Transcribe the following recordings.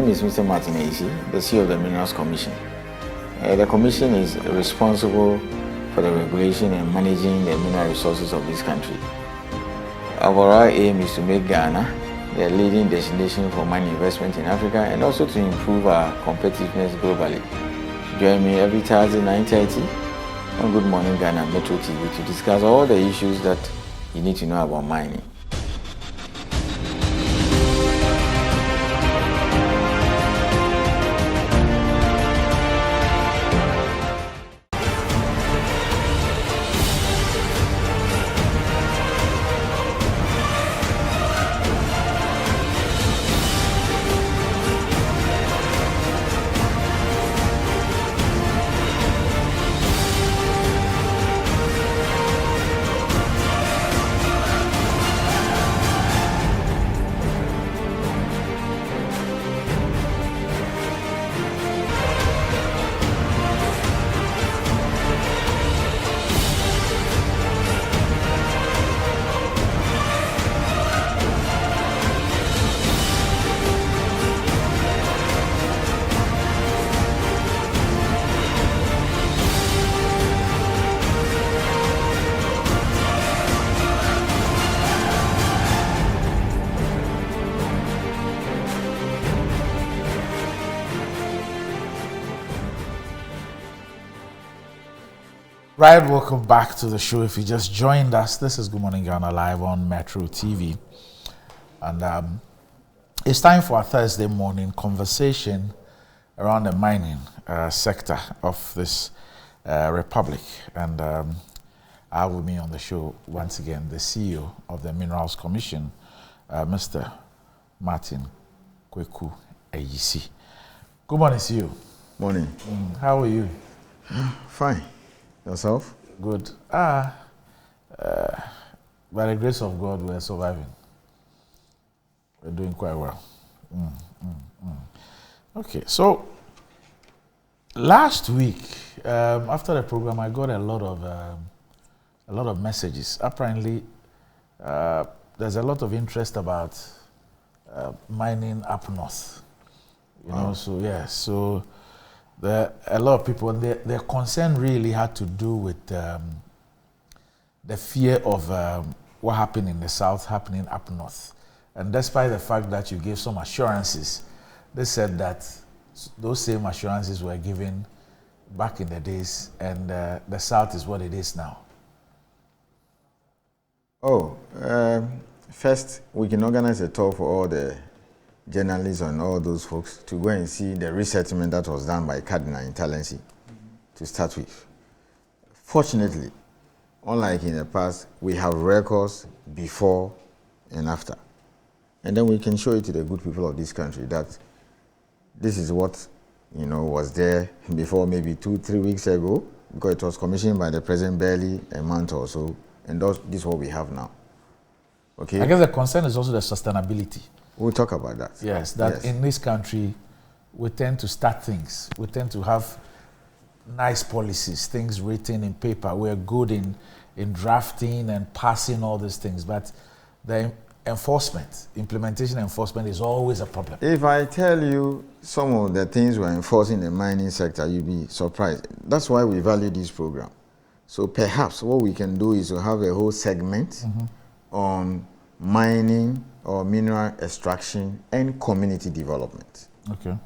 name is Mr. Marti, the CEO of the Minerals Commission. The Commission is responsible for the regulation and managing the mineral resources of this country. Our overall aim is to make Ghana the leading destination for mining investment in Africa and also to improve our competitiveness globally. Join me every Thursday 9:30 on Good Morning Ghana Metro TV to discuss all the issues that you need to know about mining. Right, welcome back to the show. If you just joined us, this is Good Morning Ghana live on Metro TV. And it's time for our Thursday morning conversation around the mining sector of this republic. And I have with me on the show, once again, the CEO of the Minerals Commission, Mr. Marti Kweku Ayisi. Good morning, CEO. Morning. How are you? Fine. Yourself? Good. By the grace of God, we're surviving. We're doing quite well. Okay, so last week, after the program, I got a lot of messages. Apparently, there's a lot of interest about mining up north. You know, so yeah, so. A lot of people, their concern really had to do with the fear of what happened in the south happening up north. And despite the fact that you gave some assurances, they said that those same assurances were given back in the days, and the south is what it is now. First, we can organize a tour for all the journalists and all those folks to go and see the resettlement that was done by Cardinal in Talensi to start with. Fortunately, unlike in the past, we have records before and after. And then we can show it to the good people of this country that this is what was there before maybe 2-3 weeks ago, because it was commissioned by the president barely a month or so, and this is what we have now. Okay. I guess the concern is also the sustainability. We'll talk about that. Yes, in this country, we tend to start things. We tend to have nice policies, things written in paper. We're good in drafting and passing all these things, but the implementation enforcement is always a problem. If I tell you some of the things we're enforcing in the mining sector, you'll be surprised. That's why we value this program. So perhaps what we can do is to have a whole segment on mining or mineral extraction and community development. Okay.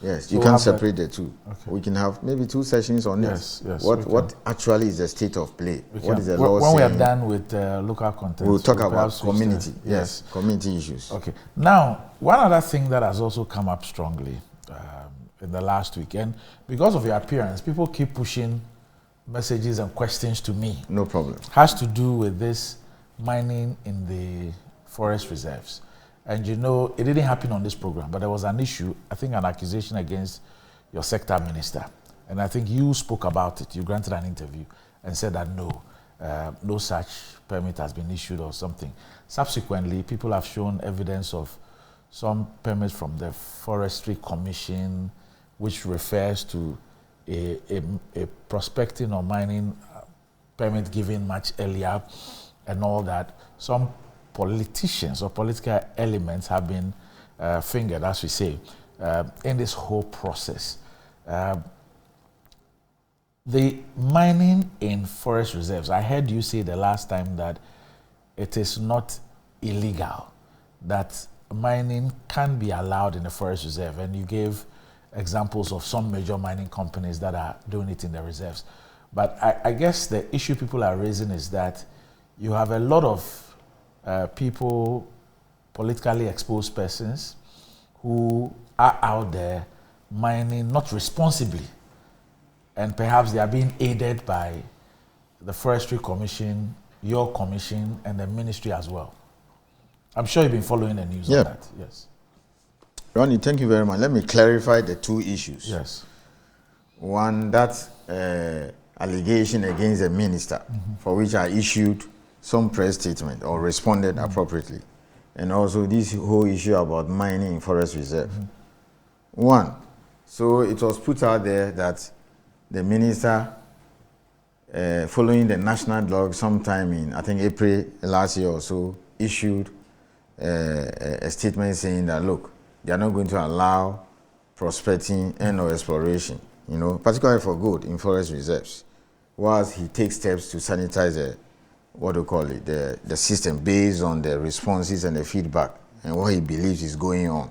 Yes, So you can separate the two. Okay. We can have maybe 2 sessions on Yes, this. yes. What actually is the state of play? What is the when law when we saying? are done with local content, We'll talk about perhaps switch community. to- Yes, community issues. Okay. Now, one other thing that has also come up strongly in the last week, and because of your appearance, people keep pushing messages and questions to me. No problem. Has to do with this mining in the forest reserves. And it didn't happen on this program, but there was an issue, I think an accusation against your sector minister. And I think you spoke about it. You granted an interview and said that no such permit has been issued or something. Subsequently, people have shown evidence of some permits from the Forestry Commission, which refers to a prospecting or mining permit given much earlier and all that. Some politicians or political elements have been fingered, as we say. in this whole process. The mining in forest reserves, I heard you say the last time that it is not illegal, that mining can be allowed in the forest reserve, and you gave examples of some major mining companies that are doing it in the reserves. But I guess the issue people are raising is that you have a lot of people, politically exposed persons, who are out there mining not responsibly, and perhaps they are being aided by the Forestry Commission, your commission, and the ministry as well. I'm sure you've been following the news on that. Yes. Ronnie, thank you very much. Let me clarify the two issues. Yes. One, that allegation against the minister, for which I issued some press statement or responded appropriately. And also this whole issue about mining in forest reserve. One, so it was put out there that the minister, following the national dialogue sometime in, I think, April last year or so, issued a statement saying that, look, they are not going to allow prospecting and or exploration, you know, particularly for gold in forest reserves, whilst he takes steps to sanitize the system based on the responses and the feedback and what he believes is going on.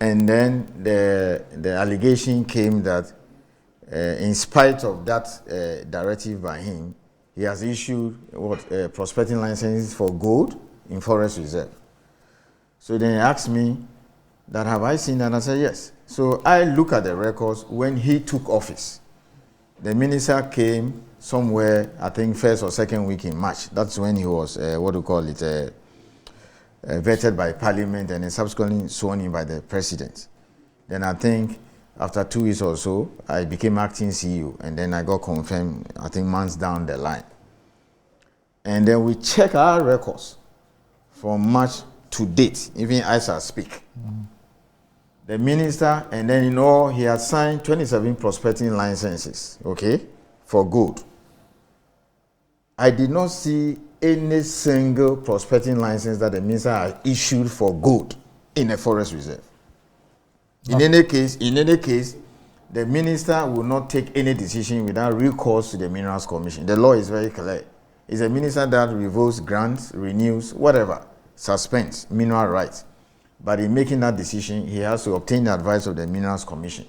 And then the allegation came that in spite of that directive by him, he has issued prospecting licenses for gold in forest reserve. So then he asked me that, have I seen that? I said, yes. So I look at the records when he took office. The minister came somewhere, I think first or second week in March. That's when he was, vetted by Parliament and then subsequently sworn in by the President. Then I think after 2 weeks or so, I became acting CEO, and then I got confirmed, I think, months down the line. And then we check our records from March to date, even as I speak. The minister, and then in all, he has signed 27 prospecting licenses, okay, for gold. I did not see any single prospecting license that the minister has issued for gold in a forest reserve. No. In any case, the minister will not take any decision without recourse to the Minerals Commission. The law is very clear. It's a minister that revokes grants, renews, whatever, suspends mineral rights. But in making that decision, he has to obtain the advice of the Minerals Commission.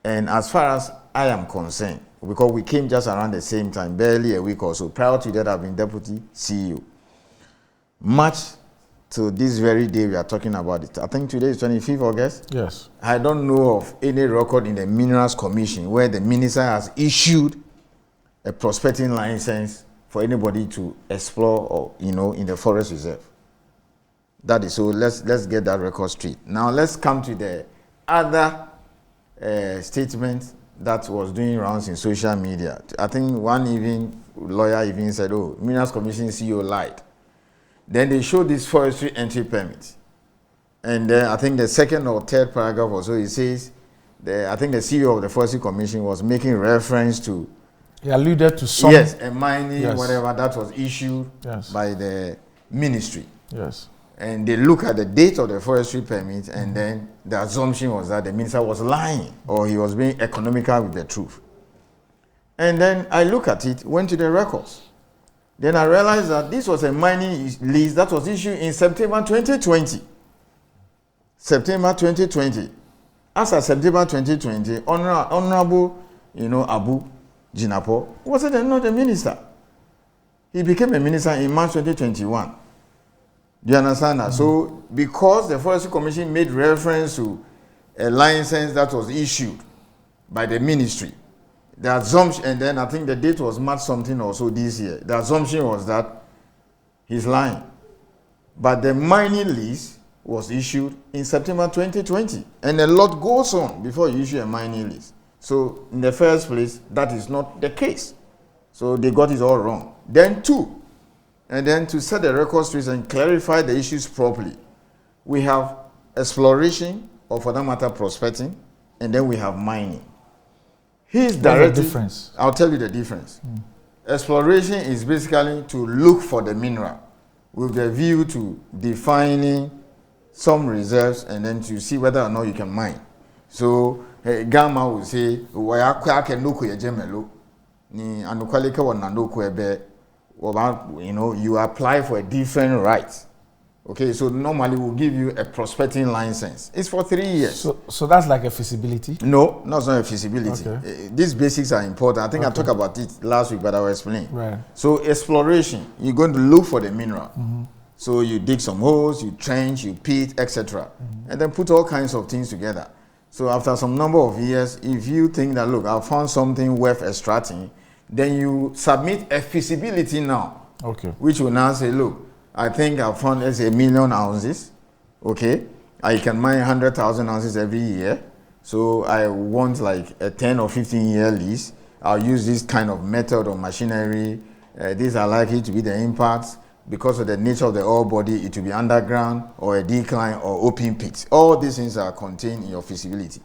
And as far as I am concerned, because we came just around the same time, barely a week or so, prior to that I've been Deputy CEO. March to this very day we are talking about it. I think today is 25th August. Yes. I don't know of any record in the Minerals Commission where the minister has issued a prospecting license for anybody to explore or, you know, in the forest reserve. That is so. Let's get that record straight. Now let's come to the other statement that was doing rounds in social media. I think one lawyer even said, "Oh, Minerals Commission CEO lied." Then they showed this forestry entry permit, and then I think the second or third paragraph or so, he says, I think the CEO of the Forestry Commission was making reference to. He alluded to some. Yes, a mining whatever that was issued by the ministry. Yes. And they look at the date of the forestry permit, and then the assumption was that the minister was lying or he was being economical with the truth. And then I look at it, went to the records. Then I realized that this was a mining lease that was issued in September 2020. September 2020. As of September 2020, Honorable, Abu Jinapo wasn't not a minister. He became a minister in March 2021. Do you understand that? So, because the Forestry Commission made reference to a license that was issued by the ministry, the assumption, and then I think the date was March something or so this year, the assumption was that he's lying. But the mining lease was issued in September 2020, and a lot goes on before you issue a mining lease. So, in the first place, that is not the case. So, they got it all wrong. Then, two, and then to set the record straight and clarify the issues properly, we have exploration, or for that matter, prospecting, and then we have mining. His directive, difference? I'll tell you the difference. Exploration is basically to look for the mineral with the view to defining some reserves and then to see whether or not you can mine. So Gamma will say, you apply for a different right. Okay, so normally we'll give you a prospecting license. It's for 3 years. So that's like a feasibility? No, not a feasibility. Okay. These basics are important. I think I talked about it last week, but I will explain. Right. So exploration, you're going to look for the mineral. So you dig some holes, you trench, you pit, etc. And then put all kinds of things together. So after some number of years, if you think that, look, I found something worth extracting, then you submit a feasibility now. Okay. Which will now say, look, I think I found, let's say, 1 million ounces. Okay. I can mine 100,000 ounces every year. So I want like a 10 or 15 year lease. I'll use this kind of method or machinery. These are likely to be the impacts. Because of the nature of the ore body, it will be underground or a decline or open pit. All these things are contained in your feasibility.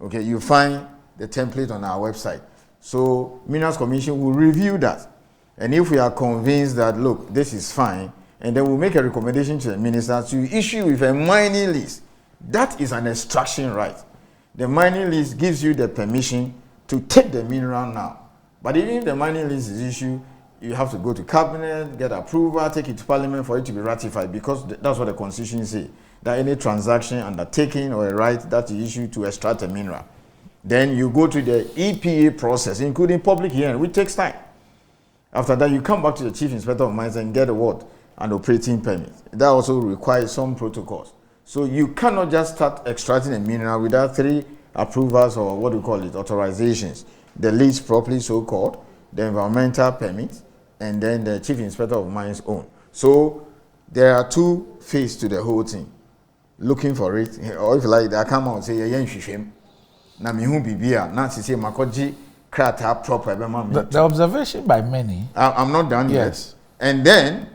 Okay, you find the template on our website. So Minerals Commission will review that. And if we are convinced that, look, this is fine, and then we'll make a recommendation to the minister to issue with a mining lease. That is an extraction right. The mining lease gives you the permission to take the mineral now. But even if the mining lease is issued, you have to go to cabinet, get approval, take it to parliament for it to be ratified, because that's what the constitution says, that any transaction, undertaking, or a right that is issued to extract a mineral. Then you go to the EPA process, including public hearing, which takes time. After that, you come back to the Chief Inspector of Mines and get a what? An operating permit. That also requires some protocols. So you cannot just start extracting a mineral without 3 approvals, or what do you call it, authorizations. The lease properly so-called, the environmental permit, and then the Chief Inspector of Mines own. So there are 2 phases to the whole thing. Looking for it, or if you like, they come out and say, na me hu bibia, na say makoji krata proper. The observation by many. I'm not done yet. Yes. And then,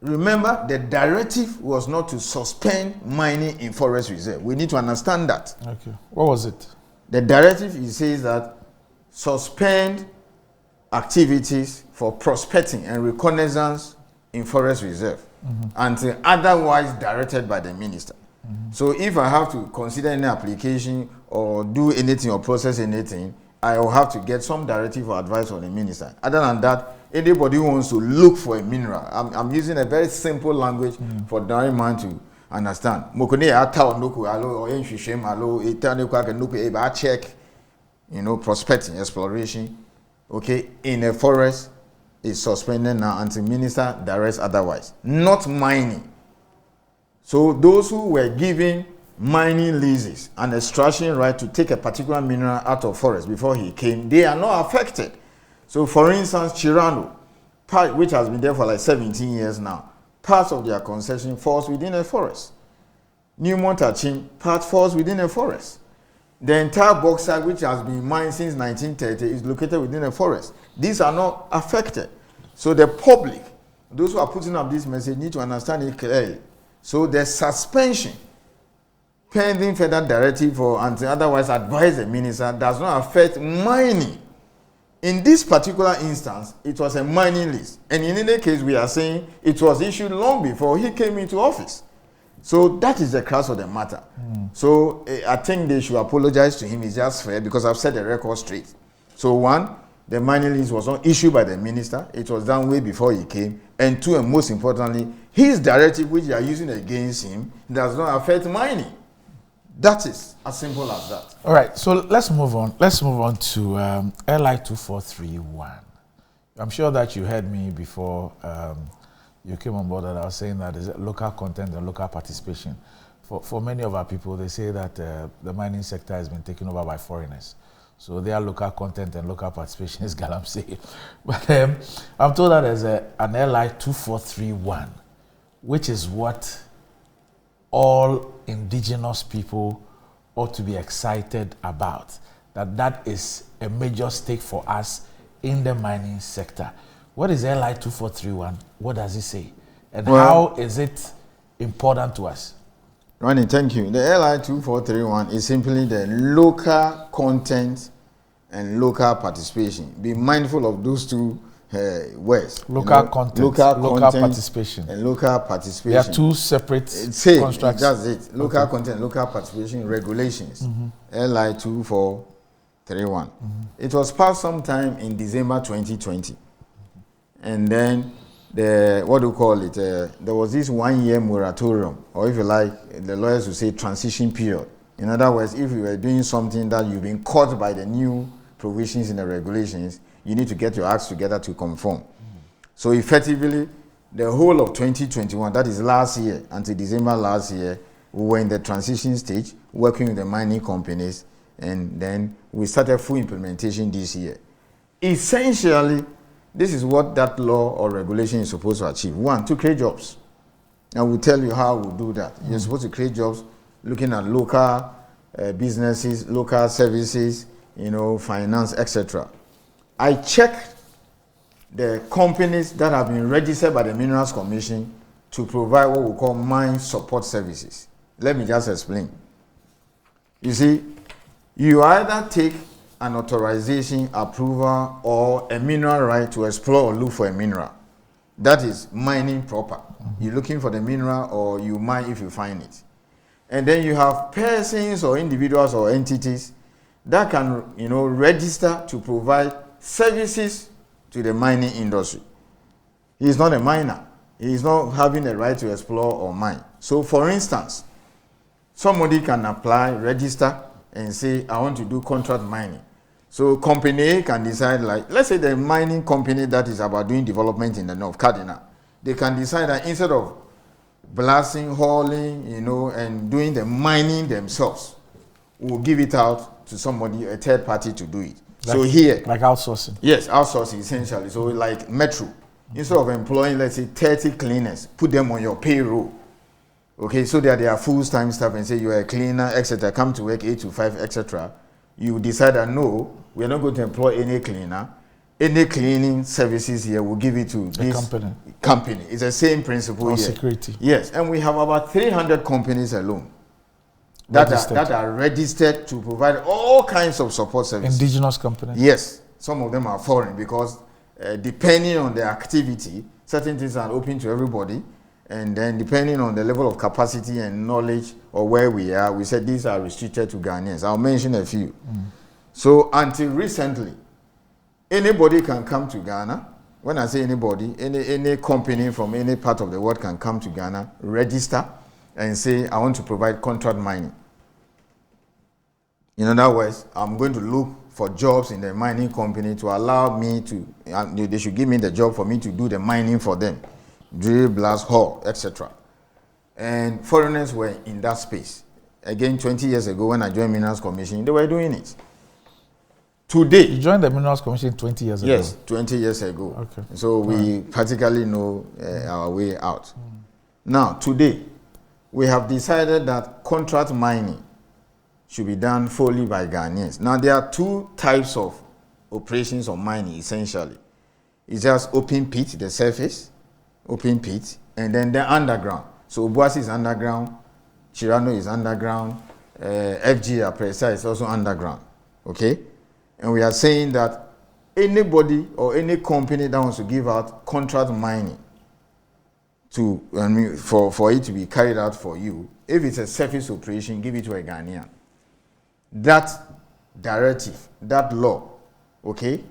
remember, the directive was not to suspend mining in forest reserve. We need to understand that. Okay. What was it? The directive, it says that suspend activities for prospecting and reconnaissance in forest reserve until otherwise directed by the minister. So if I have to consider any application or do anything or process anything, I will have to get some directive or advice from the minister. Other than that, anybody who wants to look for a mineral, I'm using a very simple language for the man to understand. Check, prospecting, exploration, okay, in a forest is suspended now until minister directs otherwise. Not mining. So those who were given mining leases and extraction right to take a particular mineral out of forest before he came, they are not affected. So for instance, Chirano, which has been there for like 17 years now, part of their concession falls within a forest. New Montachin, part falls within a forest. The entire bauxite, which has been mined since 1930, is located within a forest. These are not affected. So the public, those who are putting up this message, need to understand it clearly. So the suspension, pending further directive or until otherwise advise the minister, does not affect mining. In this particular instance, it was a mining lease. And in any case, we are saying it was issued long before he came into office. So that is the crux of the matter. So I think they should apologize to him. It's just fair, because I've set the record straight. So 1, the mining lease was not issued by the minister. It was done way before he came. And 2, and most importantly, his directive, which they are using against him, does not affect mining. That is as simple as that. All right, so let's move on. Let's move on to LI 2431. I'm sure that you heard me before you came on board, that I was saying that is local content and local participation. For many of our people, they say that the mining sector has been taken over by foreigners. So their local content and local participation is galamsey. But I'm told that there's an LI 2431, which is what all indigenous people ought to be excited about. That is a major stake for us in the mining sector. What is LI 2431? What does it say? And how is it important to us? Ronnie, thank you. The LI 2431 is simply the local content and local participation. Be mindful of those 2 West. Local content, local participation. And local participation. There are two separate constructs. That's it. Local content, local participation regulations. LI 2431. It was passed sometime in December 2020. And then what do you call it? There was this 1 year moratorium, or if you like, the lawyers would say transition period. In other words, if you were doing something that you've been caught by the new provisions in the regulations, you need to get your acts together to conform. So effectively, the whole of 2021, that is last year, until December last year, we were in the transition stage, working with the mining companies, and then we started full implementation this year. Essentially, this is what that law or regulation is supposed to achieve. One, to create jobs. And we'll tell you how we'll do that. You're supposed to create jobs looking at local businesses, local services, finance, etc. I checked the companies that have been registered by the Minerals Commission to provide what we call mine support services. Let me just explain. You see, you either take an authorization, approval, or a mineral right to explore or look for a mineral. That is mining proper. You're looking for the mineral, or you mine if you find it. And then you have persons or individuals or entities that can, register to provide services to the mining industry. He is not a miner. He is not having a right to explore or mine. So, for instance, somebody can apply, register, and say, I want to do contract mining. So, company A can decide, like, let's say the mining company that is about doing development in the North Cardinal, they can decide that instead of blasting, hauling, and doing the mining themselves, we'll give it out to somebody, a third party, to do it. So here, like outsourcing. Yes, outsourcing essentially. So like Metro, instead of employing, let's say, 30 cleaners, put them on your payroll. Okay, so that they are full-time staff and say you are a cleaner, etc. Come to work 8 to 5, etc. You decide that no, we are not going to employ any cleaner. Any cleaning services here, we'll give it to this company. It's the same principle here. Security. Yes, and we have about 300 companies alone that are registered to provide all kinds of support services. Indigenous companies? Yes, some of them are foreign because depending on the activity, certain things are open to everybody, and then depending on the level of capacity and knowledge or where we are, we said these are restricted to Ghanaians. I'll mention a few. So until recently, anybody can come to Ghana. When I say anybody, any company from any part of the world can come to Ghana, register, and say, I want to provide contract mining. In other words, I'm going to look for jobs in the mining company to allow me to, they should give me the job for me to do the mining for them. Drill, blast, haul, etc. And foreigners were in that space. Again, 20 years ago when I joined Minerals Commission, they were doing it. Today, you joined the Minerals Commission 20 years ago? Yes, 20 years ago. Okay. So we practically know our way out. Now, today, we have decided that contract mining should be done fully by Ghanaians. Now, there are two types of operations of mining, essentially. It's just open pit, the surface, open pit, and then the underground. So, Obuasi is underground, Chirano is underground, FG Apresa is also underground. Okay? And we are saying that anybody or any company that wants to give out contract mining for it to be carried out for you, if it's a surface operation, give it to a Ghanaian. That directive, that law, okay,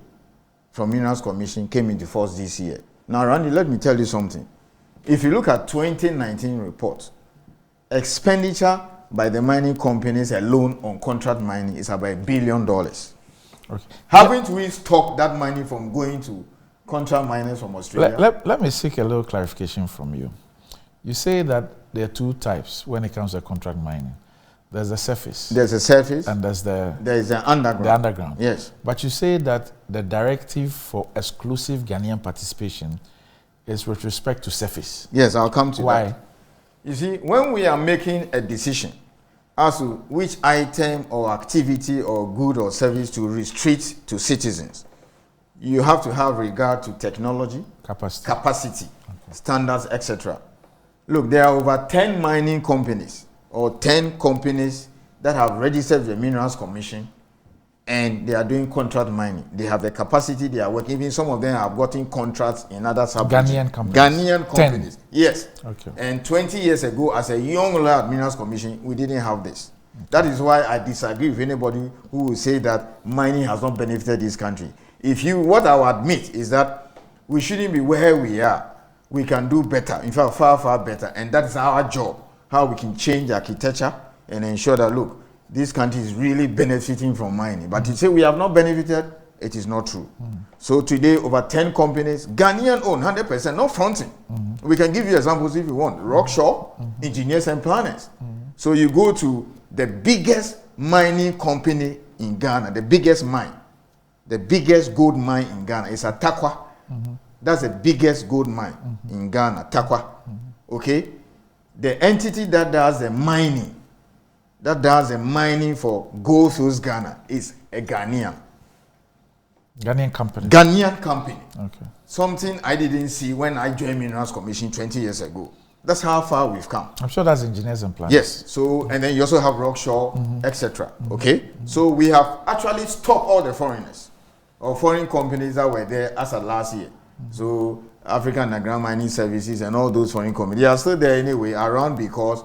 from Minerals Commission came into force this year. Now, Randy, let me tell you something. If you look at 2019 report, expenditure by the mining companies alone on contract mining is about $1 billion. Okay. Haven't we stopped that money from going to contract miners from Australia? Let me seek a little clarification from you. You say that there are two types when it comes to contract mining. There's the surface. There's a surface. And there's the underground. The underground. Yes. But you say that the directive for exclusive Ghanaian participation is with respect to surface. Yes, I'll come to that. Why? You see, when we are making a decision as to which item or activity or good or service to restrict to citizens, you have to have regard to technology, capacity, standards, etc. Look, there are over 10 mining companies or 10 companies that have registered the Minerals Commission and they are doing contract mining. They have the capacity, they are working. Even some of them have gotten contracts in other sub-regions. Ghanaian companies. Ghanaian companies. 10. Yes. Okay. And 20 years ago, as a young lawyer at Minerals Commission, we didn't have this. That is why I disagree with anybody who will say that mining has not benefited this country. What I will admit is that we shouldn't be where we are. We can do better, in fact, far, far better. And that is our job, how we can change architecture and ensure that, look, this country is really benefiting from mining. But to say we have not benefited, it is not true. So today, over 10 companies, Ghanaian owned, 100%, not fronting. We can give you examples if you want. Rockshore, engineers and planners. So you go to the biggest mining company in Ghana, the biggest mine, the biggest gold mine in Ghana is at Takwa. That's the biggest gold mine in Ghana, Takwa. Okay? The entity that does the mining, for Gold Fields Ghana is a Ghanaian company. Ghanaian company. Okay. Something I didn't see when I joined Minerals Commission 20 years ago. That's how far we've come. I'm sure that's engineers and planners. Yes. So, and then you also have Rockshore, etc. Okay? So we have actually stopped all the foreigners or foreign companies that were there as of last year. So African Underground Mining Services and all those foreign companies, they are still there anyway around because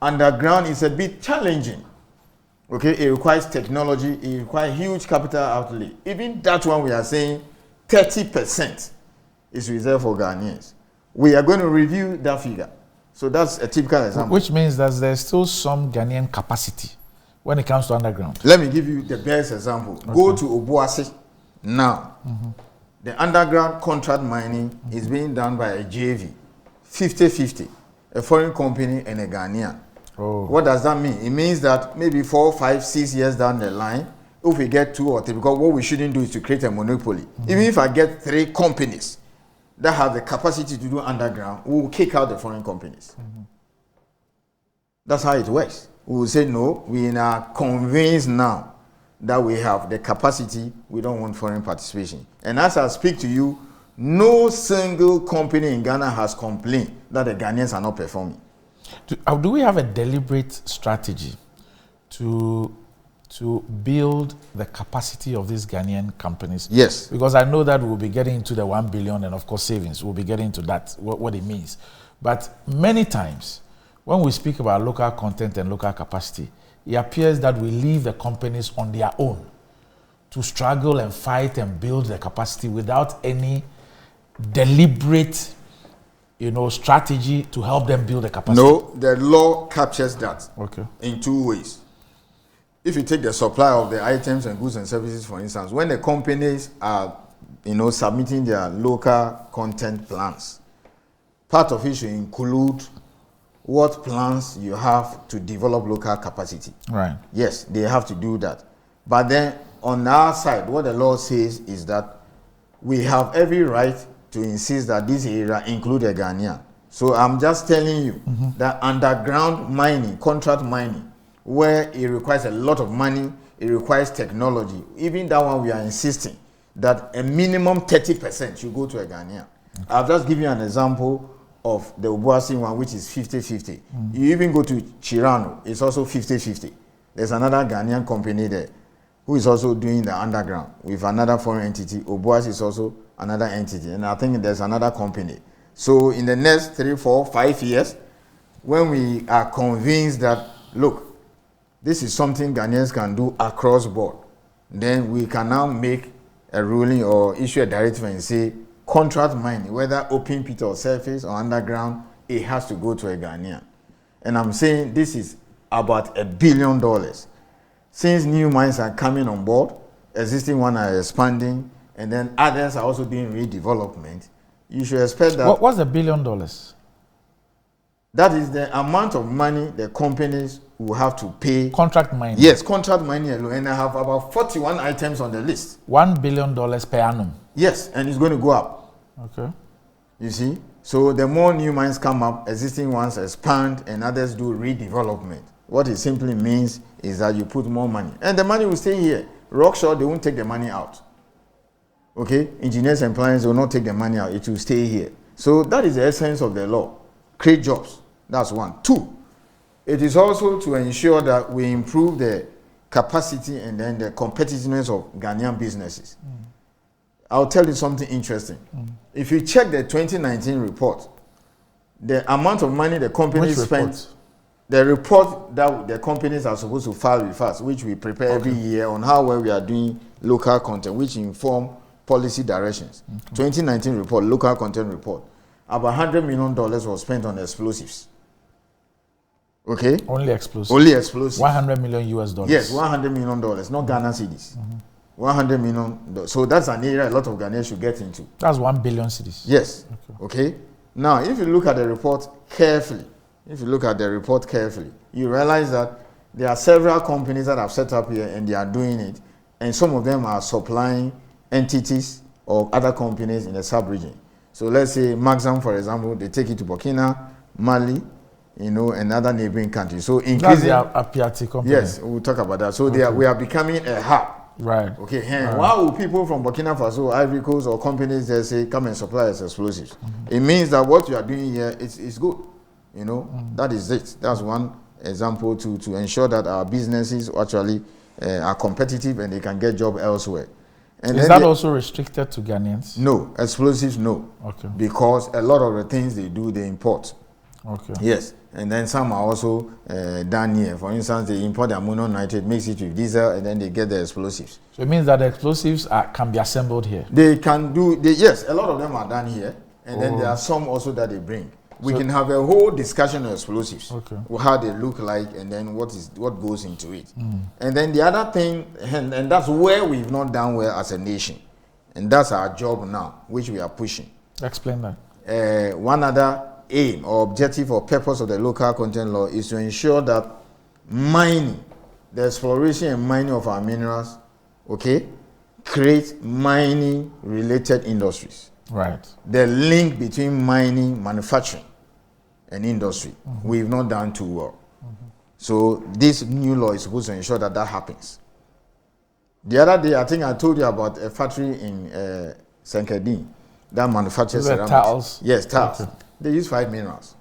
underground is a bit challenging. Okay, it requires technology, it requires huge capital outlay. Even that one we are saying 30% is reserved for Ghanaians. We are going to review that figure. So that's a typical example. Which means that there's still some Ghanaian capacity when it comes to underground. Let me give you the best example. Okay. Go to Obuasi now. The underground contract mining is being done by a JV, 50-50, a foreign company and a Ghanaian. Oh. What does that mean? It means that maybe 4, 5, 6 years down the line, if we get 2 or 3, because what we shouldn't do is to create a monopoly. Even if I get 3 companies that have the capacity to do underground, we will kick out the foreign companies. That's how it works. We will say, no, we are convinced now that we have the capacity, we don't want foreign participation. And as I speak to you, no single company in Ghana has complained that the Ghanaians are not performing. Do we have a deliberate strategy to build the capacity of these Ghanaian companies? Yes. Because I know that we'll be getting into the 1 billion and of course savings. We'll be getting into that, what it means. But many times, when we speak about local content and local capacity, it appears that we leave the companies on their own to struggle and fight and build the capacity without any deliberate, strategy to help them build the capacity. No, the law captures that in 2 ways. If you take the supply of the items and goods and services, for instance, when the companies are, submitting their local content plans, part of it should include what plans you have to develop local capacity. Right. Yes, they have to do that. But then on our side, what the law says is that we have every right to insist that this area include a Ghanaian. So I'm just telling you that underground mining, contract mining, where it requires a lot of money, it requires technology. Even that one, we are insisting that a minimum 30% should go to a Ghanaian. I'll just give you an example of the Obuasi one, which is 50-50. You even go to Chirano, it's also 50-50. There's another Ghanaian company there who is also doing the underground with another foreign entity. Obuasi is also another entity, and I think there's another company. So in the next 3, 4, 5 years, when we are convinced that, look, this is something Ghanaians can do across board, then we can now make a ruling or issue a directive and say, contract mining, whether open pit or surface or underground, it has to go to a Ghanaian. And I'm saying this is about $1 billion. Since new mines are coming on board, existing ones are expanding, and then others are also doing redevelopment, you should expect that. What's $1 billion? That is the amount of money the companies will have to pay. Contract mining? Yes, contract mining alone. And I have about 41 items on the list. $1 billion per annum? Yes, and it's going to go up. Okay. You see? So the more new mines come up, existing ones expand, and others do redevelopment. What it simply means is that you put more money. And the money will stay here. Rockshore, they won't take the money out. Okay? Engineers and planners will not take the money out. It will stay here. So that is the essence of the law. Create jobs. That's one. 2, it is also to ensure that we improve the capacity and then the competitiveness of Ghanaian businesses. I'll tell you something interesting. If you check the 2019 report, the amount of money the companies spent, the report that the companies are supposed to file with us, which we prepare every year on how well we are doing local content, which inform policy directions. 2019 report, local content report, about $100 million was spent on explosives. Okay? Only explosives. Only explosives. $100 million US dollars. Yes, $100 million, not Ghana cedis. $100 million. So that's an area a lot of Ghanaians should get into. That's 1 billion cedis. Yes. Okay. Now, if you look at the report carefully, you realize that there are several companies that have set up here and they are doing it, and some of them are supplying entities or other companies in the sub-region. So let's say Maxam, for example, they take it to Burkina, Mali, and other neighboring countries. So increasing. That's the Apiati company. Yes, we'll talk about that. So we are becoming a hub. Right. Okay. Why will people from Burkina Faso, Ivory Coast, or companies there say, come and supply us explosives? It means that what you are doing here is good. That is it. That's one example to ensure that our businesses actually are competitive and they can get job elsewhere. And is that also restricted to Ghanaians? No, explosives, no. Okay. Because a lot of the things they do, they import. Okay. Yes, and then some are also done here. For instance, they import ammonium nitrate, mix it with diesel, and then they get the explosives. So it means that the explosives can be assembled here? They can do, yes, a lot of them are done here, and then there are some also that they bring. We can have a whole discussion on explosives, how they look like, and then what goes into it. And then the other thing, and that's where we've not done well as a nation, and that's our job now, which we are pushing. Explain that. One other aim or objective or purpose of the local content law is to ensure that mining, the exploration and mining of our minerals, create mining related industries. Right. The link between mining, manufacturing, and industry, we've not done too well. So this new law is supposed to ensure that happens. The other day, I think I told you about a factory in Senkerdin that manufactures ceramics. Tiles? Yes, tiles. Okay. They use 5 minerals.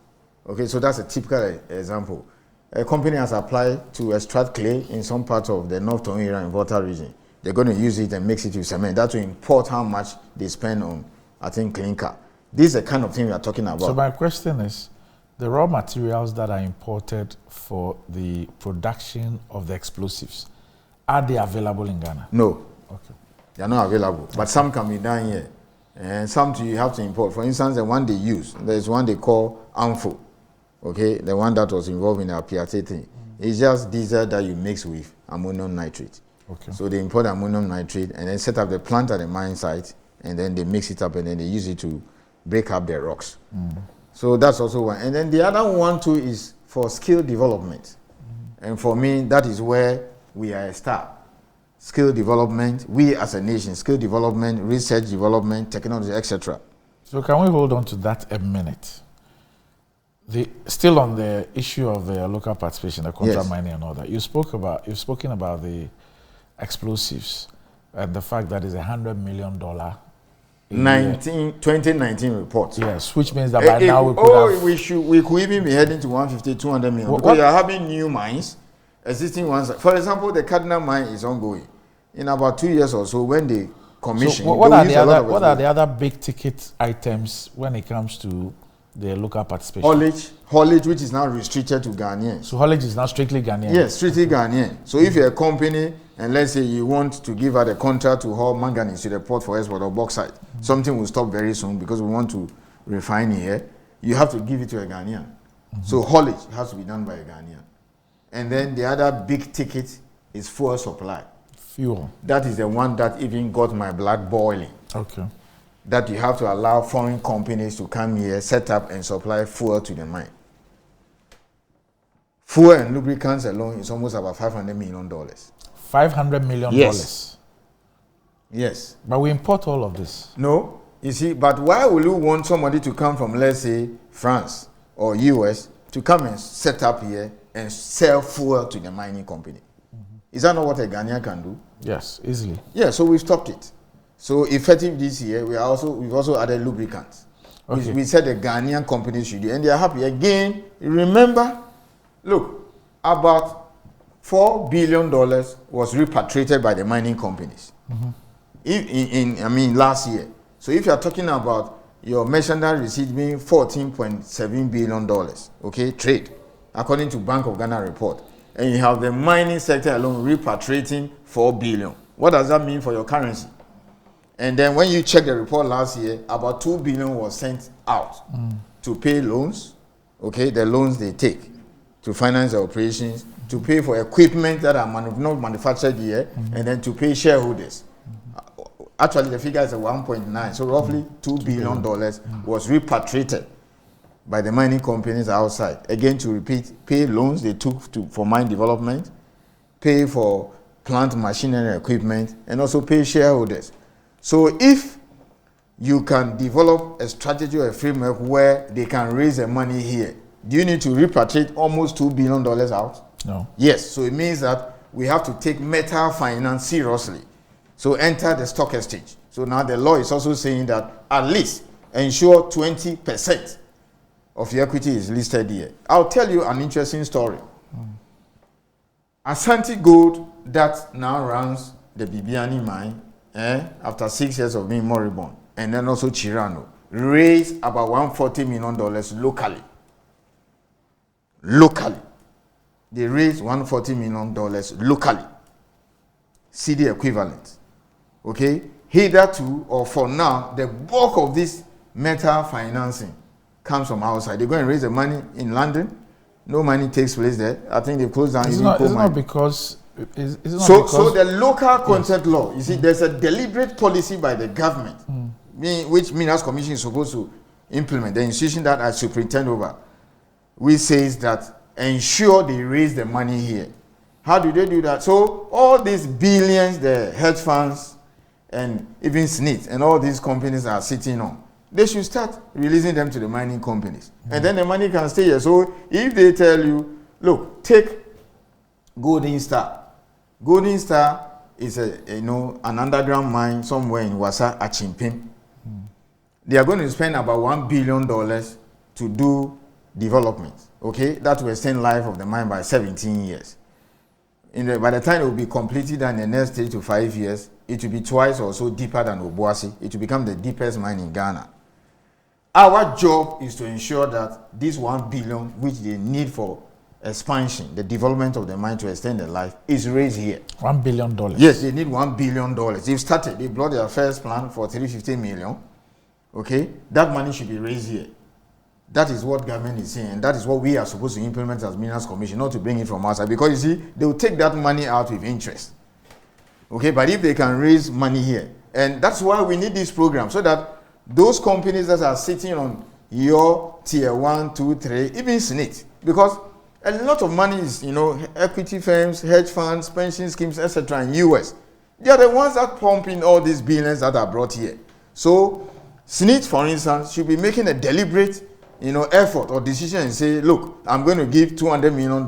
Okay, so that's a typical example. A company has applied to extract clay in some parts of the North Tonga and Volta region. They're going to use it and mix it with cement. That will import how much they spend on, I think, clinker. This is the kind of thing we are talking about. So my question is, the raw materials that are imported for the production of the explosives, are they available in Ghana? No. Okay. They are not available. But some can be done here. And some you have to import. For instance, the one they use, there's one they call AMFO. Okay, the one that was involved in our PRT thing. It's just diesel that you mix with ammonium nitrate. Okay. So they import ammonium nitrate and then set up the plant at the mine site, and then they mix it up and then they use it to break up the rocks. So that's also one. And then the other one too is for skill development. And for me, that is where we are a star. Skill development, we as a nation, skill development, research development, technology, etc. So can we hold on to that a minute? Still on the issue of the local participation, the contract mining and all that. You've spoken about the explosives and the fact that it's $100 million 2019 report. Yes, which means that by now we could even be heading to 150, 200 million. Because you are having new mines, existing ones. For example, the Cardinal mine is ongoing. In about 2 years or so, when they commission, so what are the other big ticket items when it comes to the local participation? Haulage, which is now restricted to Ghanaians. So haulage is now strictly Ghanaian? Yes, strictly Ghanaian. So if you're a company and let's say you want to give out a contract to haul manganese to the port for export or bauxite, something will stop very soon because we want to refine here, you have to give it to a Ghanaian. So haulage has to be done by a Ghanaian. And then the other big ticket is fuel supply. Fuel. That is the one that even got my blood boiling. Okay. That you have to allow foreign companies to come here, set up and supply fuel to the mine. Fuel and lubricants alone is almost about $500 million. $500 million? Yes. But we import all of this. No. You see, but why will you want somebody to come from, let's say, France or US to come and set up here and sell fuel to the mining company? Is that not what a Ghanaian can do? Yes, easily. Yeah, so we've stopped it. So effective this year, we've also added lubricants. Okay. We said the Ghanaian companies should do, and they are happy. Again, remember, look, about $4 billion was repatriated by the mining companies. Last year. So if you are talking about your merchandise receipt being $14.7 billion, okay, trade, according to Bank of Ghana report, and you have the mining sector alone repatriating $4 billion. What does that mean for your currency? And then when you check the report last year, about $2 billion was sent out to pay loans, okay, the loans they take to finance the operations, to pay for equipment that are not manufactured here, and then to pay shareholders. Actually, the figure is 1.9, so roughly $2 billion was repatriated by the mining companies outside. Again, to repeat, pay loans they took for mine development, pay for plant machinery equipment, and also pay shareholders. So if you can develop a strategy or a framework where they can raise the money here, do you need to repatriate almost $2 billion out? No. Yes, so it means that we have to take metal finance seriously. So enter the stock exchange. So now the law is also saying that at least ensure 20% of your equity is listed here. I'll tell you an interesting story. Asante Gold, that now runs the Bibiani mine, after 6 years of being moribund, and then also Chirano, raised about $140 million locally. Locally. They raised $140 million locally. CD equivalent. Okay? Hitherto, or for now, the bulk of this metal financing comes from outside. They go and raise the money in London. No money takes place there. I think they closed down. It's not because. So the local content law, you see, there's a deliberate policy by the government, which Minerals Commission is supposed to implement. The institution that I superintend over, which says that ensure they raise the money here. How do they do that? So all these billions, the hedge funds, and even SNIT, and all these companies are sitting on, they should start releasing them to the mining companies. And then the money can stay here. So if they tell you, look, take Golden Star. Golden Star is an underground mine somewhere in Wasa, Achimpim. They are going to spend about $1 billion to do development. Okay, that will extend life of the mine by 17 years. By the time it will be completed in the next 3 to 5 years, it will be twice or so deeper than Obuasi. It will become the deepest mine in Ghana. Our job is to ensure that this $1 billion, which they need for expansion, the development of the mine to extend the life, is raised here. $1 billion. Yes, they need $1 billion. They've started. They brought their first plan for $350 million. Okay, that money should be raised here. That is what government is saying, and that is what we are supposed to implement as Minerals Commission, not to bring it from outside. Because you see, they will take that money out with interest. Okay, but if they can raise money here, and that's why we need this program, so that those companies that are sitting on your tier 1, 2, 3, even SNIT, because a lot of money is, equity firms, hedge funds, pension schemes, etc. in US. They are the ones that pump in all these billions that are brought here. So SNIT, for instance, should be making a deliberate effort or decision and say, look, I'm going to give $200 million,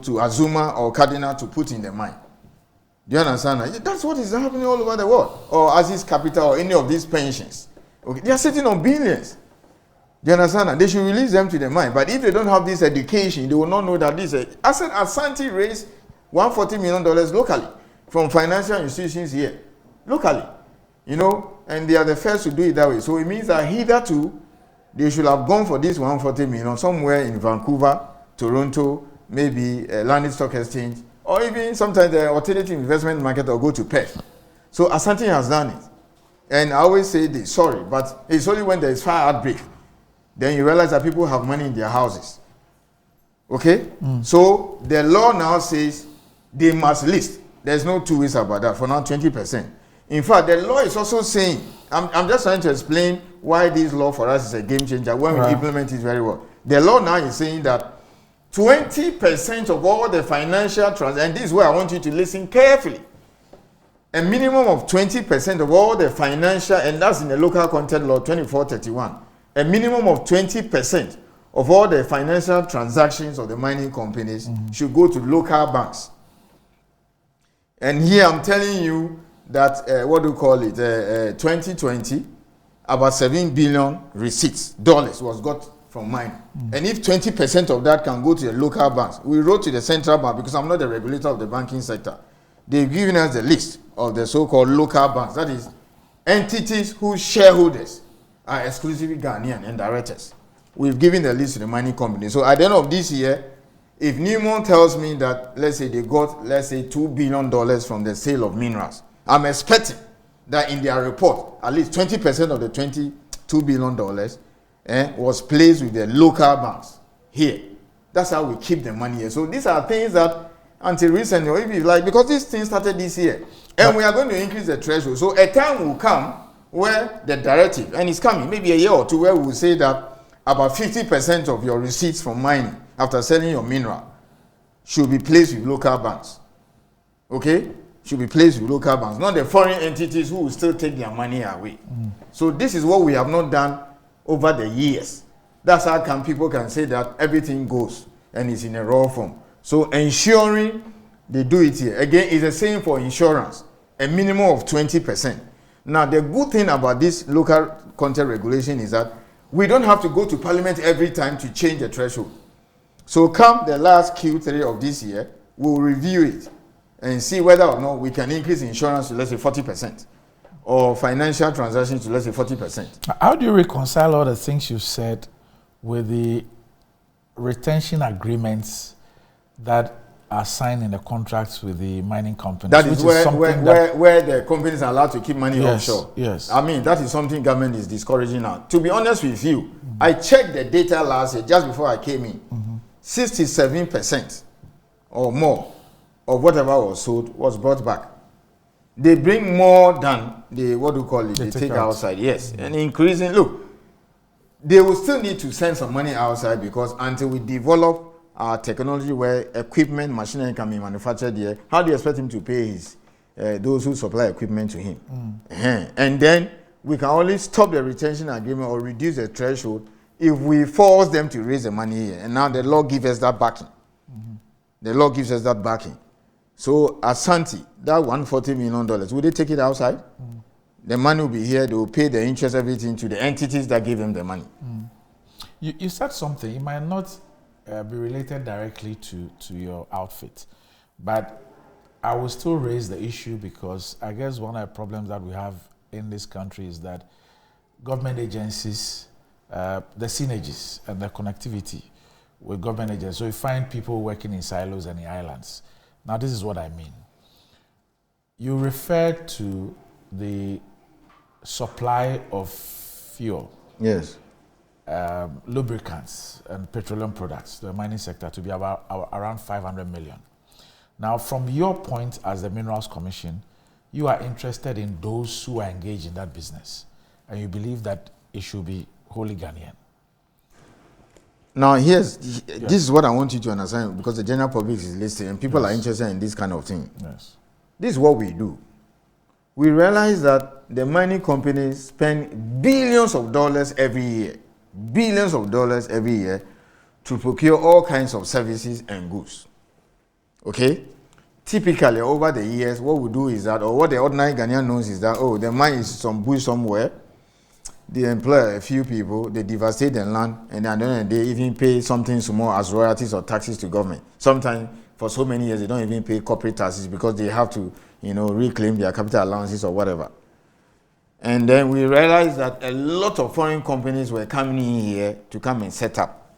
to Azuma or Cardinal to put in the mine. Do you understand that? That's what is happening all over the world. Or Aziz Capital or any of these pensions. Okay, they are sitting on billions. Do you understand that? They should release them to the mine. But if they don't have this education, they will not know that this is. I said Asante raised $140 million locally from financial institutions here. Locally. And they are the first to do it that way. So it means that hitherto, they should have gone for this $140 million somewhere in Vancouver, Toronto, maybe London Stock Exchange, or even sometimes the alternative investment market, or go to Perth. So Asante has done it. And I always say this, sorry, but it's only when there is fire outbreak, then you realize that people have money in their houses. Okay? So the law now says they must list. There's no two ways about that. For now, 20%. In fact, the law is also saying, I'm just trying to explain why this law for us is a game changer when we implement it very well. The law now is saying that 20% of all the financial transactions, and this is where I want you to listen carefully, a minimum of 20% of all the financial, and that's in the local content law 2431, a minimum of 20% of all the financial transactions of the mining companies should go to local banks. And here I'm telling you that, 2020, about $7 billion receipts, dollars, was got from mining. And if 20% of that can go to the local banks, we wrote to the central bank, because I'm not the regulator of the banking sector. They've given us the list of the so-called local banks. That is, entities whose shareholders are exclusively Ghanaian and directors. We've given the list to the mining company. So at the end of this year, if Newmont tells me that, let's say they got, let's say $2 billion from the sale of minerals, I'm expecting that in their report, at least 20% of the $22 billion was placed with the local banks here. That's how we keep the money here. So these are things that until recently, or if you like, because this thing started this year, and we are going to increase the threshold. So a time will come where the directive, and it's coming, maybe a year or two, where we will say that about 50% of your receipts from mining after selling your mineral should be placed with local banks. Okay? Should be placed with local banks, not the foreign entities who will still take their money away. So this is what we have not done over the years. That's how come people can say that everything goes and is in a raw form. So ensuring they do it here. Again, it's the same for insurance, a minimum of 20%. Now, the good thing about this local content regulation is that we don't have to go to Parliament every time to change the threshold. So come the last Q3 of this year, we'll review it and see whether or not we can increase insurance to, let's say, 40%, or financial transactions to, let's say, 40%. How do you reconcile all the things you said with the retention agreements that are signed in the contracts with the mining companies? That is where the companies are allowed to keep money offshore. Yes. I mean, that is something government is discouraging now. To be honest with you, I checked the data last year, just before I came in. 67% or more of whatever was sold was brought back. They bring more than they take outside. Yes. And increasing, look, they will still need to send some money outside, because until we develop our technology where equipment, machinery can be manufactured here, how do you expect him to pay his those who supply equipment to him? And then we can only stop the retention agreement or reduce the threshold if we force them to raise the money here. And now the law gives us that backing. The law gives us that backing. So Asante, that $140 million, will they take it outside? The money will be here. They will pay the interest, everything, to the entities that gave them the money. You said something. It might not be related directly to your outfit, but I will still raise the issue, because I guess one of the problems that we have in this country is that government agencies, the synergies and the connectivity with government agencies. So you find people working in silos and in islands. Now, this is what I mean. You referred to the supply of fuel. Yes. Lubricants and petroleum products, the mining sector, to be about around 500 million. Now, from your point as the Minerals Commission, you are interested in those who are engaged in that business, and you believe that it should be wholly Ghanaian. Now, this is what I want you to understand, because the general public is listening and people are interested in this kind of thing. Yes. This is what we do. We realize that the mining companies spend billions of dollars every year to procure all kinds of services and goods. Okay? Typically, over the years, what we do is that, or what the ordinary Ghanaian knows is that, the mine is some bush somewhere. They employ a few people, they devastate the land, and at the end of the day, even pay something small as royalties or taxes to government. Sometimes, for so many years, they don't even pay corporate taxes, because they have to, reclaim their capital allowances or whatever. And then we realized that a lot of foreign companies were coming in here to come and set up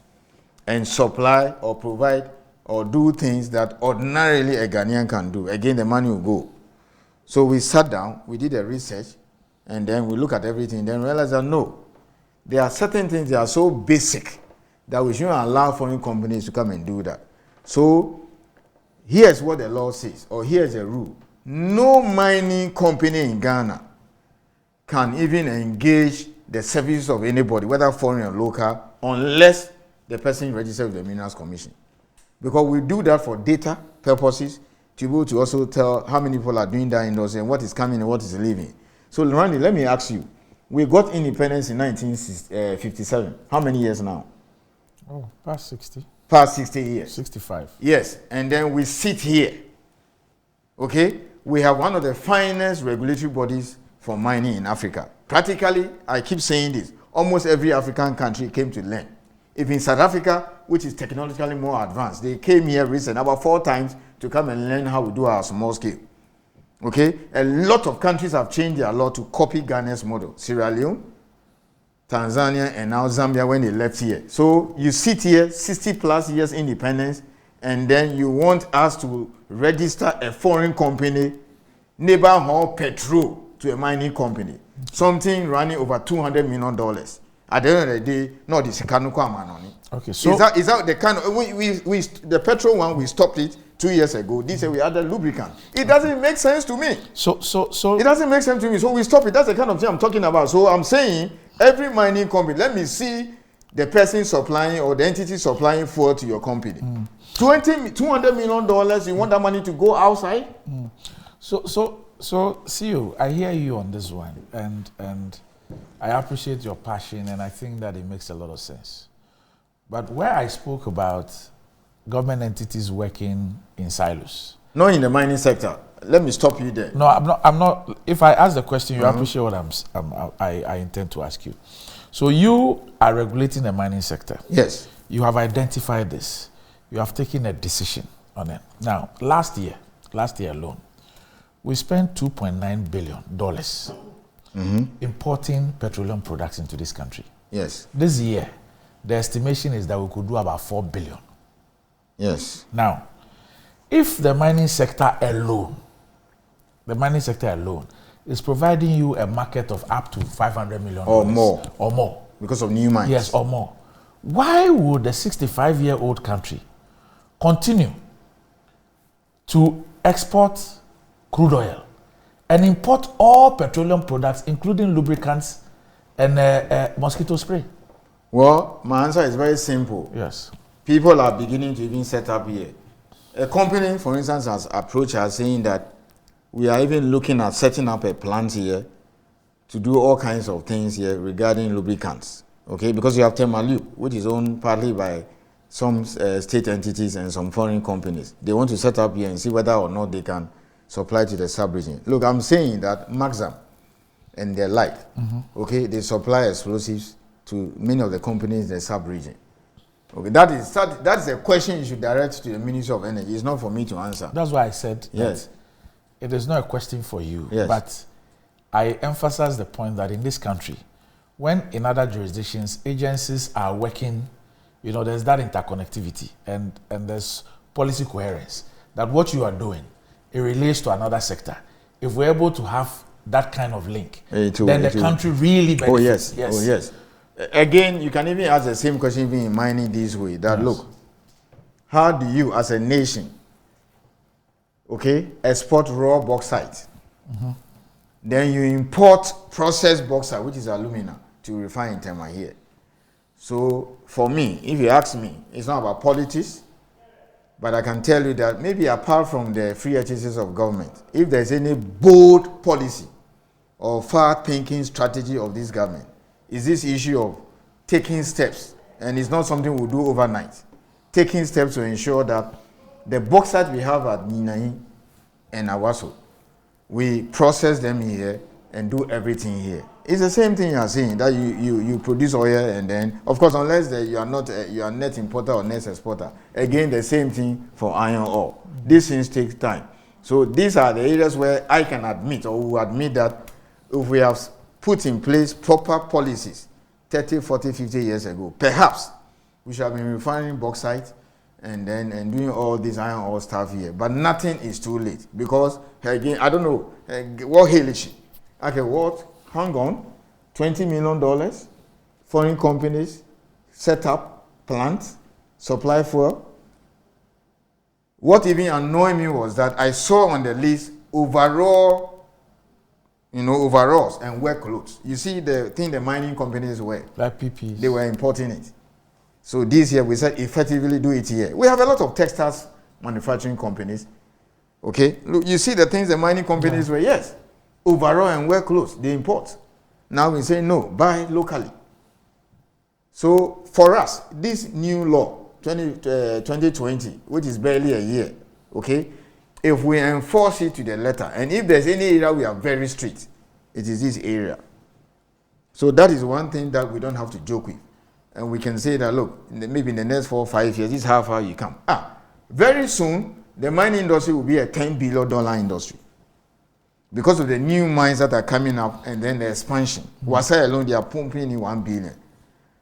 and supply or provide or do things that ordinarily a Ghanaian can do. Again, the money will go. So we sat down, we did a research, and then we look at everything, then realize that no, there are certain things that are so basic that we shouldn't allow foreign companies to come and do that. So here's what the law says, or here's a rule. No mining company in Ghana can even engage the services of anybody, whether foreign or local, unless the person registered with the Minerals Commission. Because we do that for data purposes, to be able to also tell how many people are doing that industry and what is coming and what is leaving. So, Randy, let me ask you, we got independence in 1957. How many years now? Oh, past 60. Past 60 years. 65. Yes, and then we sit here. Okay? We have one of the finest regulatory bodies for mining in Africa. Practically, I keep saying this, almost every African country came to learn If in South Africa, which is technologically more advanced, they came here recently about 4 times to come and learn how we do our small scale. Okay, a lot of countries have changed their law to copy Ghana's model. Sierra Leone, Tanzania, and now Zambia when they left here. So you sit here, 60 plus years independence, and then you want us to register a foreign company, neighbor hall petrol to a mining company, something running over $200 million. At the end of the day, not the Sekanuko Amanoni. Okay, so is that the kind of we the petrol one we stopped it 2 years ago. This year we added lubricant. It doesn't make sense to me. So it doesn't make sense to me. So we stop it. That's the kind of thing I'm talking about. So I'm saying every mining company, let me see the person supplying or the entity supplying fuel to your company. $200 million. You want that money to go outside? So see you. I hear you on this one, and I appreciate your passion, and I think that it makes a lot of sense. But where I spoke about government entities working in silos, not in the mining sector. Let me stop you there. No, I'm not. If I ask the question, you appreciate what I intend to ask you. So you are regulating the mining sector. Yes. You have identified this. You have taken a decision on it. Now, last year alone, we spent $2.9 billion importing petroleum products into this country. Yes. This year, the estimation is that we could do about $4 billion. Yes. Now, if the mining sector alone is providing you a market of up to $500 million or more because of new mines. Yes, or more. Why would a 65-year-old country continue to export crude oil and import all petroleum products, including lubricants and mosquito spray? Well, my answer is very simple. Yes. People are beginning to even set up here. A company, for instance, has approached us saying that we are even looking at setting up a plant here to do all kinds of things here regarding lubricants. Okay, because you have Temalu, which is owned partly by some state entities and some foreign companies. They want to set up here and see whether or not they can supply to the sub-region. Look, I'm saying that Maxam and their like, okay, they supply explosives to many of the companies in the sub-region. Okay, that is a question you should direct to the Ministry of Energy. It's not for me to answer. That's why I said yes. It is not a question for you. Yes. But I emphasize the point that in this country, when in other jurisdictions, agencies are working, there's that interconnectivity and there's policy coherence, that what you are doing, it relates to another sector. If we're able to have that kind of link, then the country really benefits. Oh, yes. Again, you can even ask the same question even in mining this way, that look, how do you as a nation, okay, export raw bauxite? Then you import processed bauxite, which is alumina, to refine in Tema here. So for me, if you ask me, it's not about politics, but I can tell you that maybe apart from the free exercise of government, if there's any bold policy or far-thinking strategy of this government, is this issue of taking steps, and it's not something we'll do overnight, taking steps to ensure that the bauxite we have at Ninai and Awaso, we process them here and do everything here. It's the same thing you are saying, that you produce oil and then, of course, unless you are not you are net importer or net exporter. Again, the same thing for iron ore. These things take time. So these are the areas where I can admit, or will admit, that if we have put in place proper policies 30, 40, 50 years ago, perhaps we should have been refining bauxite and doing all this iron ore stuff here. But nothing is too late, because again, I don't know what Helici. Okay, what? Hang on, $20 million, foreign companies set up plants, supply fuel. What even annoyed me was that I saw on the list overalls and work clothes. You see the thing the mining companies wear. Like PPs. They were importing it. So this year we said effectively do it here. We have a lot of textiles manufacturing companies. Okay, look, you see the things the mining companies wear. Yes, overall and wear clothes, they import. Now we say no, buy locally. So for us, this new law, 2020, which is barely a year, okay, if we enforce it to the letter, and if there's any area we are very strict, it is this area. So that is one thing that we don't have to joke with. and we can say that, look, maybe in the next 4 or 5 years, this is how far you come. Very soon, the mining industry will be a $10 billion industry because of the new mines that are coming up and then the expansion. Wasa alone, they are pumping in 1 billion.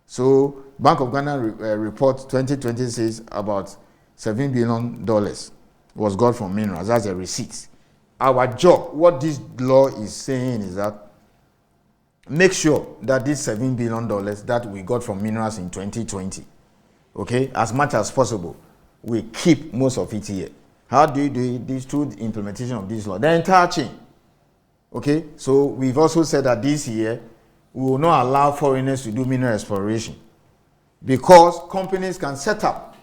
So, Bank of Ghana report 2020 says about $7 billion was got from minerals. That's a receipt. Our job, what this law is saying is that make sure that this $7 billion that we got from minerals in 2020, okay, as much as possible, we keep most of it here. How do you do it? This through the implementation of this law. The entire chain. Okay, so we've also said that this year we will not allow foreigners to do mineral exploration because companies can set up.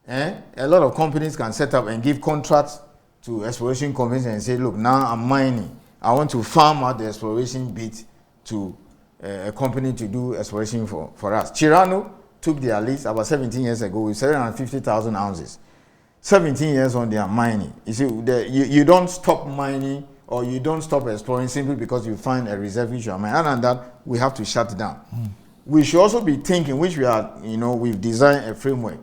A lot of companies can set up and give contracts to exploration companies and say, look, now I'm mining. I want to farm out the exploration bit to a company to do exploration for us. Chirano took their lease about 17 years ago with 750,000 ounces. 17 years on, they are mining. You see, you don't stop mining or you don't stop exploring simply because you find a reserve which you are mining. Other than that, we have to shut down. We should also be thinking, which we are, we've designed a framework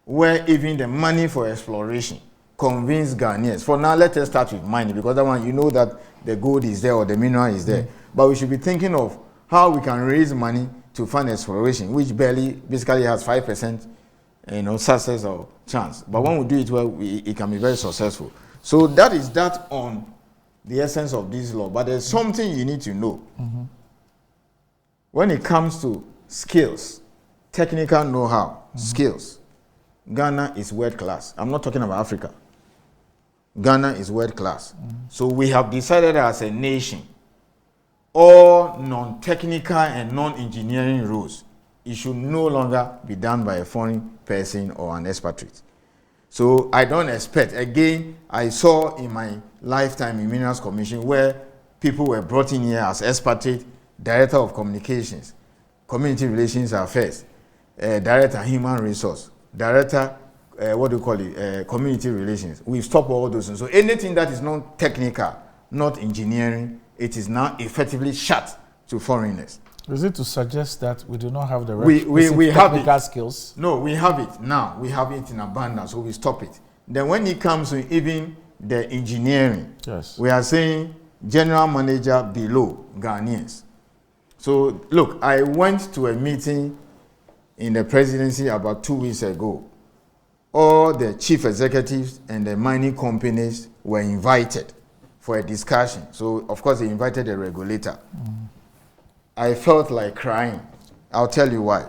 where even the money for exploration convince Ghanaians. For now, let us start with mining because that one, that the gold is there or the mineral is there. But we should be thinking of how we can raise money to fund exploration, which basically has 5% success or chance. But when we do it well, it can be very successful. So that is that on the essence of this law. But there's something you need to know. When it comes to skills, technical know-how, skills, Ghana is world class. I'm not talking about Africa. Ghana is world class. So we have decided as a nation, all non-technical and non-engineering roles, it should no longer be done by a foreign person or an expatriate. So I don't expect, again, I saw in my lifetime in Minerals Commission where people were brought in here as expatriate, director of communications, community relations affairs, director human resource, director, community relations. We've stopped all those things. So anything that is not technical, not engineering, it is now effectively shut to foreigners. Is it to suggest that we do not have the we technical skills? No, we have it now. We have it in abundance, so we stop it. Then when it comes to even the engineering, yes, we are saying general manager below Ghanaians. So look, I went to a meeting in the presidency about 2 weeks ago. All the chief executives and the mining companies were invited for a discussion. So of course they invited the regulator. I felt like crying. I'll tell you why.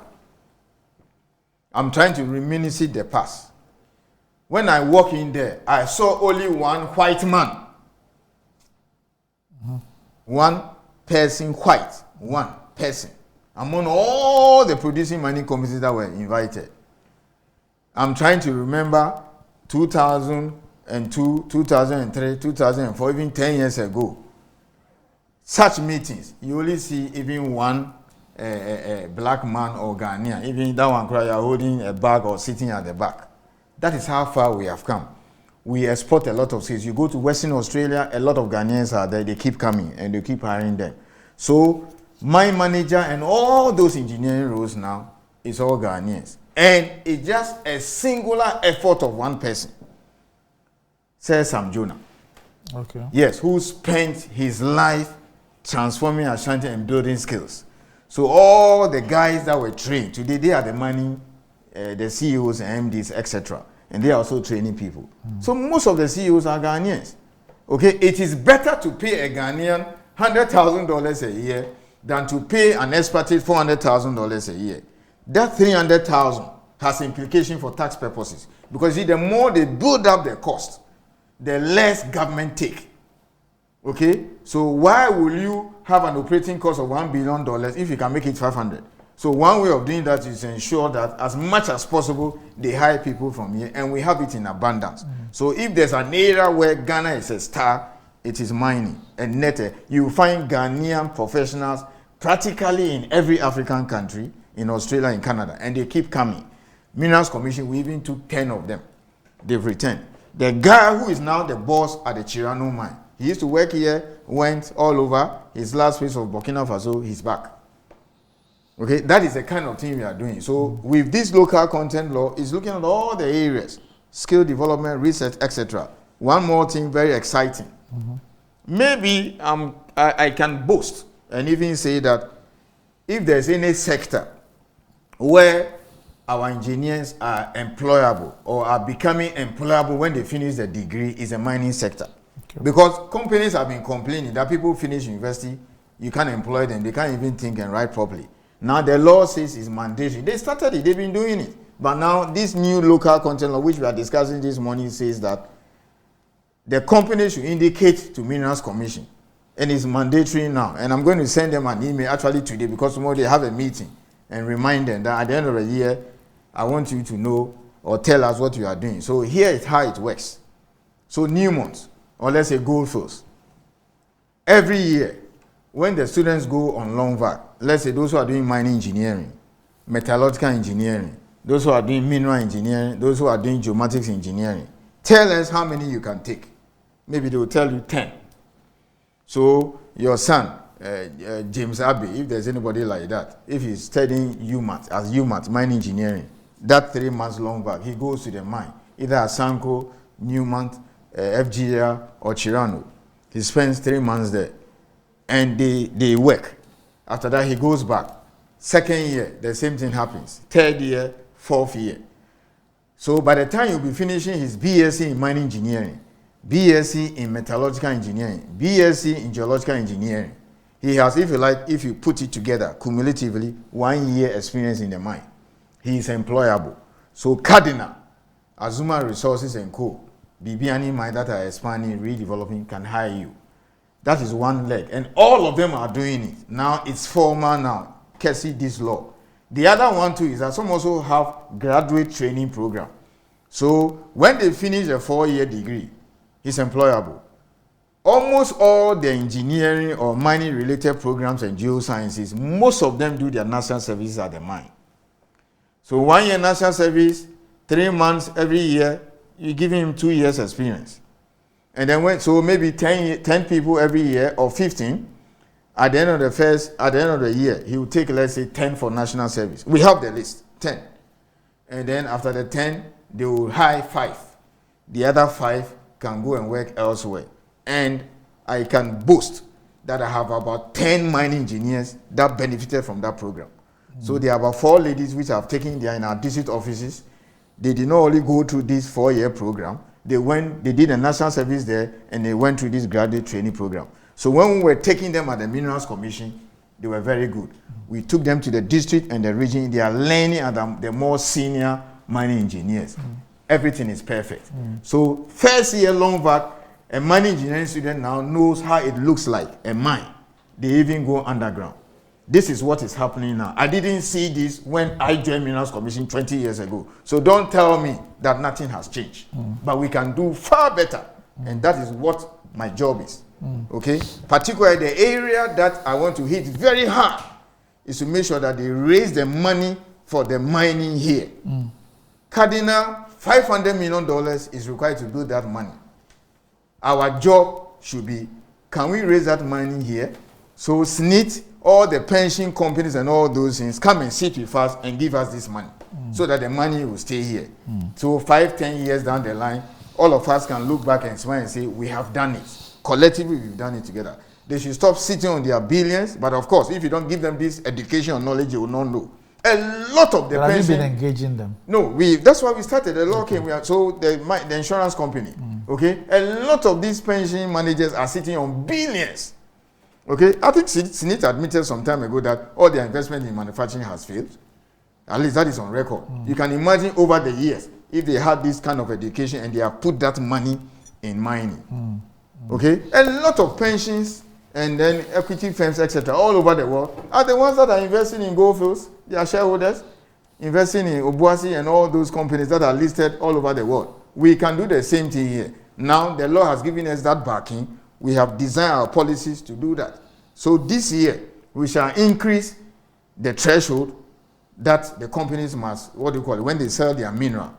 I'm trying to reminisce the past. When I walk in there, I saw only one white man. One person white. One person. Among all the producing mining companies that were invited. I'm trying to remember 2002, 2003, 2004, even 10 years ago. Such meetings, you only see even one black man or Ghanaian. Even that one cry, you're holding a bag or sitting at the back. That is how far we have come. We export a lot of skills. You go to Western Australia, a lot of Ghanaians are there. They keep coming and they keep hiring them. So my manager and all those engineering roles now is all Ghanaians. And it's just a singular effort of one person. Sir Sam Jonah. Okay. Yes, who spent his life transforming Ashanti and building skills. So all the guys that were trained, today they are the money, the CEOs and MDs, etc. And they are also training people. So most of the CEOs are Ghanaians. Okay, it is better to pay a Ghanaian $100,000 a year than to pay an expatriate $400,000 a year. That $300,000 has implication for tax purposes. Because see, the more they build up the cost, the less government take. Okay, so why will you have an operating cost of $1 billion if you can make it 500? So one way of doing that is to ensure that as much as possible they hire people from here, and we have it in abundance. So if there's an area where Ghana is a star, it is mining and net. You find Ghanaian professionals practically in every African country, in Australia and Canada, and they keep coming. Minerals Commission, we even took 10 of them. They've returned. The guy who is now the boss at the Chirano mine, he used to work here, went all over. His last phase of Burkina Faso, he's back. Okay, that is the kind of thing we are doing. So with this local content law, it's looking at all the areas, skill development, research, etc. One more thing, very exciting. Maybe I can boast and even say that if there's any sector where our engineers are employable or are becoming employable when they finish the degree, is the mining sector. Okay. Because companies have been complaining that people finish university, you can't employ them, they can't even think and write properly. Now the law says it's mandatory. They started it, they've been doing it. But now this new local content law, which we are discussing this morning, says that the company should indicate to Minerals Commission. And it's mandatory now. And I'm going to send them an email actually today, because tomorrow they have a meeting, and remind them that at the end of the year, I want you to know or tell us what you are doing. So here is how it works. So Newmont, or let's say Goldfields, every year, when the students go on long vac, let's say those who are doing mining engineering, metallurgical engineering, those who are doing mineral engineering, those who are doing geomatics engineering, tell us how many you can take. Maybe they will tell you 10. So your son, James Abbey, if there's anybody like that, if he's studying UMAT, mining engineering, that 3 months long vac, he goes to the mine, either at Sanko, Newmont, FGR, or Chirano. He spends 3 months there. And they work. After that, he goes back. Second year, the same thing happens. Third year, fourth year. So by the time you'll be finishing his BSc in mining engineering, BSc in metallurgical engineering, BSc in geological engineering, he has, if you like, if you put it together, cumulatively, 1 year experience in the mine. He is employable. So Cardinal, Azuma Resources and Co., BBNE mine that are expanding, redeveloping, can hire you. That is one leg. And all of them are doing it. Now it's formal now, courtesy this law. The other one too is that some also have graduate training program. So when they finish a 4-year degree, it's employable. Almost all the engineering or mining related programs and geosciences, most of them do their national services at the mine. So 1 year national service, 3 months every year, you give him 2 years experience. And then so maybe 10 people every year, or 15. At the end of the year, he will take, let's say, 10 for national service. We have the list, 10. And then after the 10, they will hire 5. The other 5 can go and work elsewhere. And I can boast that I have about 10 mining engineers that benefited from that program. So there are about 4 ladies which have taken there in our district offices. They did not only go through this 4-year program, they did a national service there, and they went through this graduate training program. So when we were taking them at the Minerals Commission, they were very good. We took them to the district and the region. They are learning at the more senior mining engineers. Everything is perfect. So first year long vac, a mining engineering student now knows how it looks like, a mine. They even go underground. This is what is happening now. I didn't see this when I joined Minerals Commission 20 years ago. So don't tell me that nothing has changed. But we can do far better. And that is what my job is. Okay? Particularly the area that I want to hit very hard is to make sure that they raise the money for the mining here. Cardinal, $500 million is required to build that money. Our job should be, can we raise that money here? So SNIT, all the pension companies and all those things, come and sit with us and give us this money so that the money will stay here. So 5-10 years down the line, all of us can look back and smile and say, we have done it. Collectively, we've done it together. They should stop sitting on their billions. But of course, if you don't give them this education or knowledge, they will not know. A lot of the pension... Have you been engaging them? No, that's why we started. The law came. So the insurance company, okay? A lot of these pension managers are sitting on billions. Okay, I think SNIT admitted some time ago that all their investment in manufacturing has failed. At least that is on record. You can imagine over the years, if they had this kind of education and they have put that money in mining. Okay, a lot of pensions and then equity firms, etc., all over the world are the ones that are investing in Goldfields. They are shareholders, investing in Obuasi and all those companies that are listed all over the world. We can do the same thing here. Now, the law has given us that backing. We have designed our policies to do that. So this year, we shall increase the threshold that the companies must, when they sell their mineral,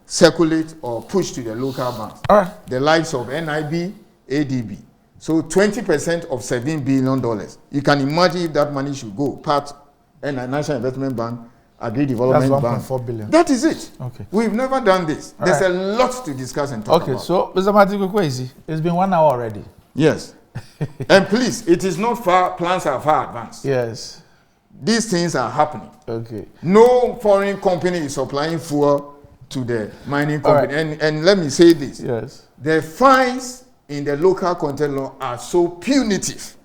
circulate or push to the local banks. The likes of NIB, ADB. So 20% of $7 billion. You can imagine if that money should go part and a National Investment Bank, Agri Development That's Bank. 1.4 billion. That is it. Okay. We've never done this. All There's right. a lot to discuss and talk about. Okay, so Mr. Marti, Ayisi, it's been 1 hour already. Yes. And please, it is not far, plans are far advanced. Yes. These things are happening. Okay. No foreign company is supplying fuel to the mining company. Right. And let me say this. Yes. The fines in the local content law are so punitive.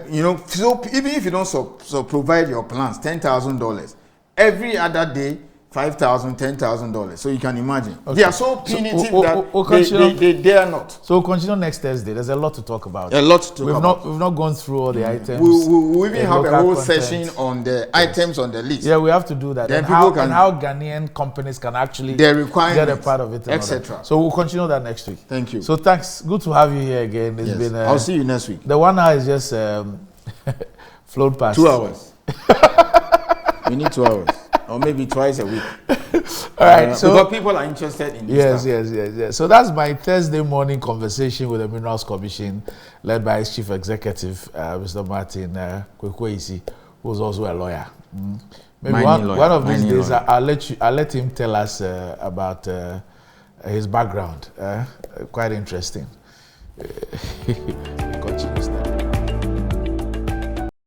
You know, so even if you don't provide your plans, $10,000, every other day, $5,000, $10,000. So you can imagine. Okay. They are so punitive that they dare not. So we'll continue next Thursday. There's a lot to talk about. A lot to talk about. We've not gone through all the items. We'll even have a whole session on the items on the list. Yeah, we have to do that. Then and how Ghanaian companies can actually get a part of it, etc. So we'll continue that next week. Thank you. So thanks. Good to have you here again. It's been. I'll see you next week. The 1 hour is just float past. 2 hours. We need 2 hours. Or maybe twice a week. All right. So because people are interested in this stuff. Yes. So that's my Thursday morning conversation with the Minerals Commission, led by its Chief Executive, Mr. Martin Ayisi, who's also a lawyer. Maybe one of these days I'll let him tell us about his background. Quite interesting.